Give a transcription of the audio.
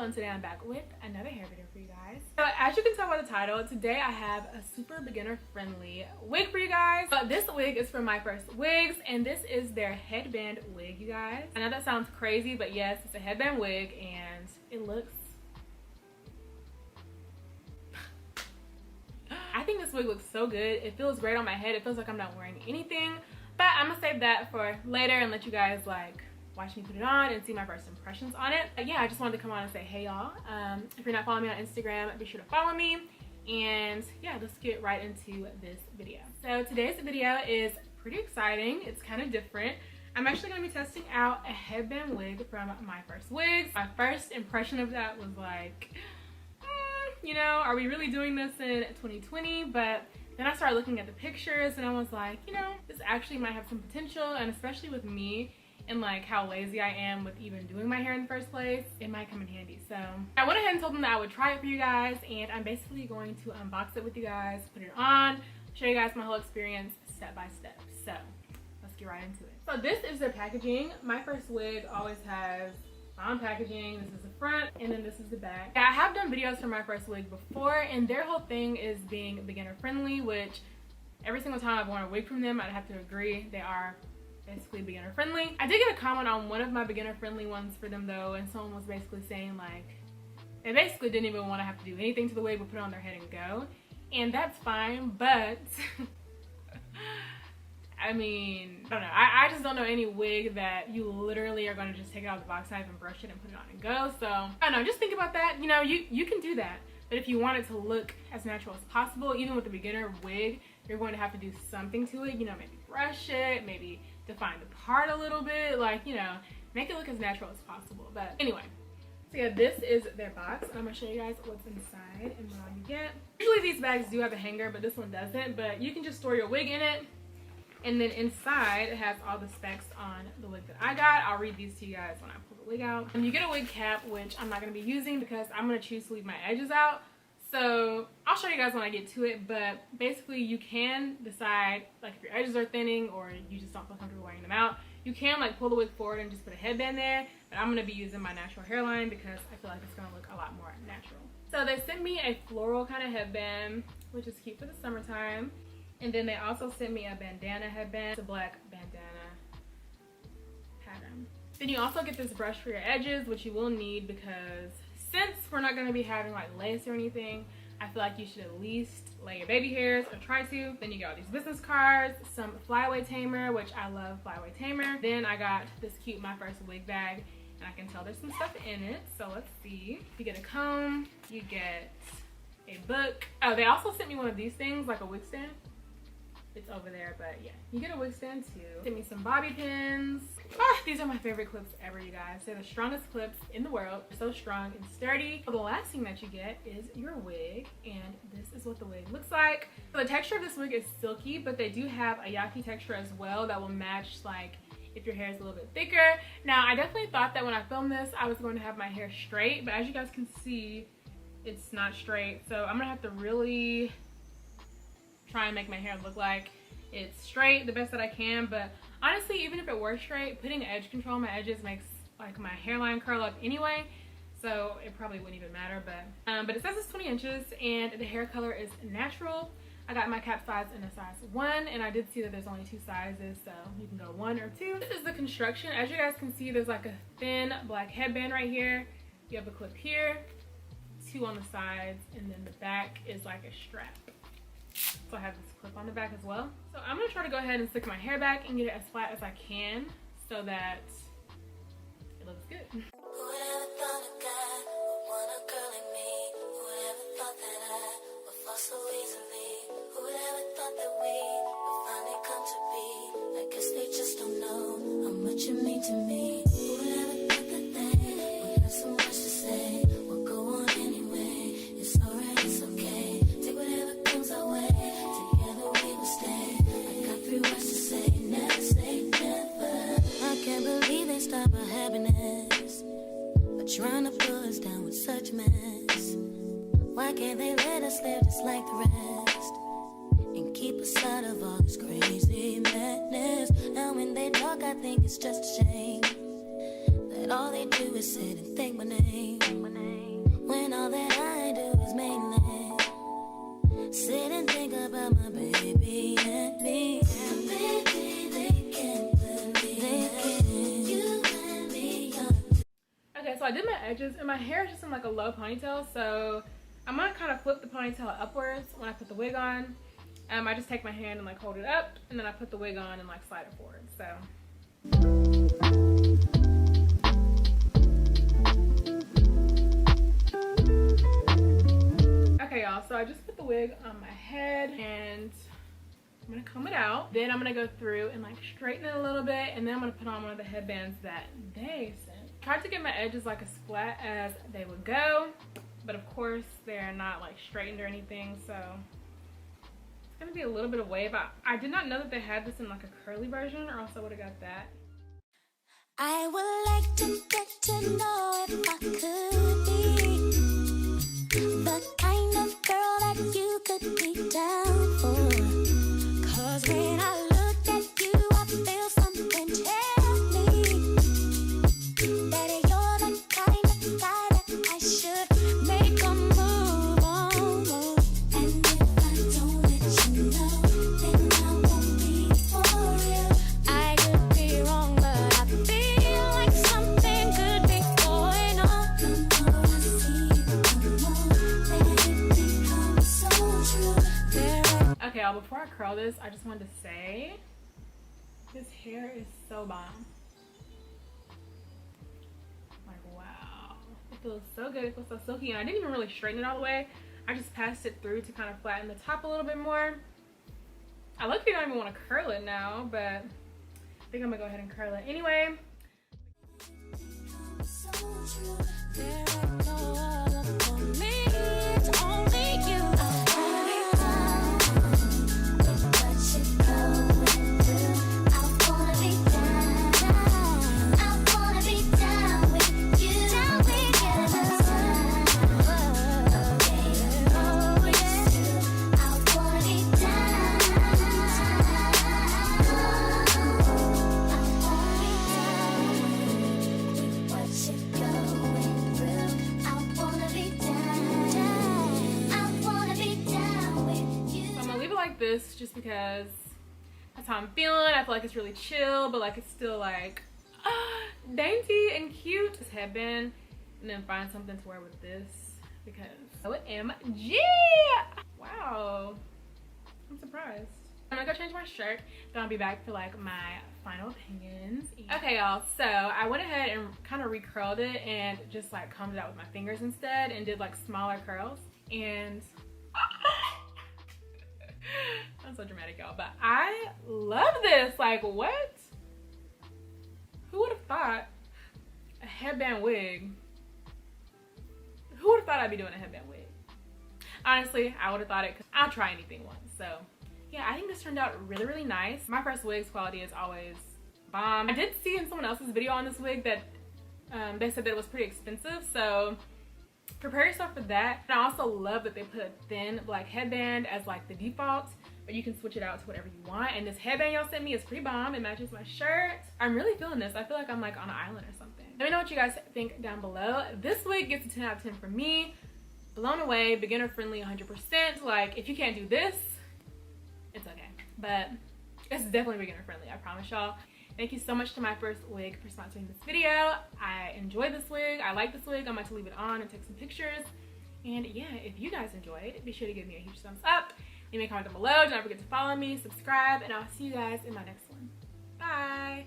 And today I'm back with another hair video for you guys. So as you can tell by the title, today I have a super beginner friendly wig for you guys. But this wig is from MyFirstWigs, and this is their headband wig, you guys. I know that sounds crazy, but yes, it's a headband wig and it looks I think this wig looks so good. It feels great on my head. It feels like I'm not wearing anything, but I'm gonna save that for later and let you guys like watch me put it on and see my first impressions on it. But yeah, I just wanted to come on and say hey y'all. If you're not following me on Instagram, be sure to follow me. And yeah, let's get right into this video. So today's video is pretty exciting. It's kind of different. I'm actually going to be testing out a headband wig from MyFirstWigs. My first impression of that was like, you know, are we really doing this in 2020? But then I started looking at the pictures and I was like, you know, this actually might have some potential, and especially with me and like how lazy I am with even doing my hair in the first place, it might come in handy. So I went ahead and told them that I would try it for you guys, and I'm basically going to unbox it with you guys, put it on, show you guys my whole experience step by step. So let's get right into it. So this is their packaging. MyFirstWig always has on packaging. This is the front and then this is the back. I have done videos for MyFirstWig before, and their whole thing is being beginner friendly, which every single time I've worn a wig from them, I'd have to agree they are basically beginner friendly. I did get a comment on one of my beginner friendly ones for them though, and someone was basically saying like they basically didn't even want to have to do anything to the wig but put it on their head and go, and that's fine, but I mean, I don't know, I just don't know any wig that you literally are going to just take it out of the box knife and brush it and put it on and go. So I don't know, just think about that. You know, you can do that, but if you want it to look as natural as possible, even with the beginner wig, you're going to have to do something to it. You know, maybe brush it, maybe define the part a little bit, like, you know, make it look as natural as possible. But anyway, so yeah, this is their box. I'm gonna show you guys what's inside and what all you get. Usually these bags do have a hanger, but this one doesn't, but you can just store your wig in it. And then inside it has all the specs on the wig that I got. I'll read these to you guys when I pull the wig out. And you get a wig cap, which I'm not gonna be using because I'm gonna choose to leave my edges out. So I'll show you guys when I get to it, but basically you can decide, like if your edges are thinning or you just don't feel comfortable wearing them out, you can like pull the wig forward and just put a headband there. But I'm going to be using my natural hairline because I feel like it's going to look a lot more natural. So they sent me a floral kind of headband, which is cute for the summertime. And then they also sent me a bandana headband. It's a black bandana pattern. Then you also get this brush for your edges, which you will need because since we're not going to be having like lace or anything, I feel like you should at least lay your baby hairs or try to. Then you got all these business cards, some flyaway tamer, which I love flyaway tamer. Then I got this cute MyFirstWig bag, and I can tell there's some stuff in it. So let's see. You get a comb, you get a book. Oh, they also sent me one of these things, like a wig stand. It's over there, but yeah, you get a wig stand too. Sent me some bobby pins. These are my favorite clips ever, you guys. They're the strongest clips in the world. They're so strong and sturdy. So the last thing that you get is your wig, and this is what the wig looks like. So the texture of this wig is silky, but they do have a yaki texture as well that will match like if your hair is a little bit thicker. Now, I definitely thought that when I filmed this, I was going to have my hair straight, but as you guys can see, it's not straight. So I'm gonna have to really try and make my hair look like it's straight the best that I can. But honestly, even if it were straight, putting edge control on my edges makes like my hairline curl up anyway, so it probably wouldn't even matter. But it says it's 20 inches and the hair color is natural. I got my cap size in a size 1, and I did see that there's only 2 sizes, so you can go 1 or 2. This is the construction. As you guys can see, there's like a thin black headband right here. You have a clip here, 2 on the sides, and then the back is like a strap. So I have this clip on the back as well. So I'm gonna try to go ahead and stick my hair back and get it as flat as I can so that it looks good. Whoever thought a guy would want a girl like me? Whoever thought that I would fall so easily? Whoever thought that we would finally come to be? I guess they just don't know how much you mean to me. Whoever thought that they would have so much to say? We'll go on anyway. It's alright, it's okay. Take whatever comes our way. Together we will stay. I got 3 words to say. Never say never. I can't believe they stop our happiness, but trying to pull us down with such mess. Why can't they let us live just like the rest and keep us up? out of all this crazy madness. And when they talk, I think it's just a shame that all they do is sit and think my name. When all that I do is mainly sit and think about my baby and me. And baby, they can't believe that you and me are. Okay, so I did my edges and my hair is just in like a low ponytail, so I'm gonna kind of flip the ponytail upwards when I put the wig on. I just take my hand and like hold it up, and then I put the wig on and like slide it forward. So okay, y'all, so I just put the wig on my head and I'm gonna comb it out. Then I'm gonna go through and like straighten it a little bit, and then I'm gonna put on one of the headbands that they sent. Tried to get my edges like as flat as they would go, but of course they're not like straightened or anything, so it's gonna be a little bit of wave. I did not know that they had this in like a curly version, or else I would have got that. I would like to get to know if I could be the kind of girl that you could be down for. Cause when I look at you, I feel something tell me that you're the kind of guy that I should make a move on. And if I don't let you know, then I won't be for real. I could be wrong, but I feel like something could be going on. The more I see you, the more that it becomes so true. Okay, y'all, before I curl this, I just wanted to say this hair is so bomb. Like, wow, it feels so good. It feels so silky, and I didn't even really straighten it all the way. I just passed it through to kind of flatten the top a little bit more. I luckily don't even want to curl it now, but I think I'm gonna go ahead and curl it anyway. So true. There ain't no other for me. It's only you. This just because that's how I'm feeling. I feel like it's really chill, but like it's still like dainty and cute. This headband, and then find something to wear with this because OMG! Wow, I'm surprised. I'm gonna go change my shirt, then I'll be back for like my final opinions. Okay, y'all, so I went ahead and kind of recurled it and just like combed it out with my fingers instead and did like smaller curls, and I'm so dramatic, y'all, but I love this. Like, what? Who would have thought a headband wig? Who would have thought I'd be doing a headband wig? Honestly, I would have thought it, because I'll try anything once. So yeah, I think this turned out really, really nice. My first wig's quality is always bomb. I did see in someone else's video on this wig that they said that it was pretty expensive, so prepare yourself for that. And I also love that they put a thin black headband as like the default, but you can switch it out to whatever you want. And this headband y'all sent me is pretty bomb. It matches my shirt. I'm really feeling this. I feel like I'm like on an island or something. Let me know what you guys think down below. This wig gets a 10 out of 10 for me. Blown away, beginner friendly 100%. Like, if you can't do this, it's okay. But it's definitely beginner friendly, I promise y'all. Thank you so much to MyFirstWig for sponsoring this video. I enjoyed this wig. I like this wig. I'm going to leave it on and take some pictures. And yeah, if you guys enjoyed, be sure to give me a huge thumbs up. Leave me a comment down below. Don't forget to follow me, subscribe, and I'll see you guys in my next one. Bye.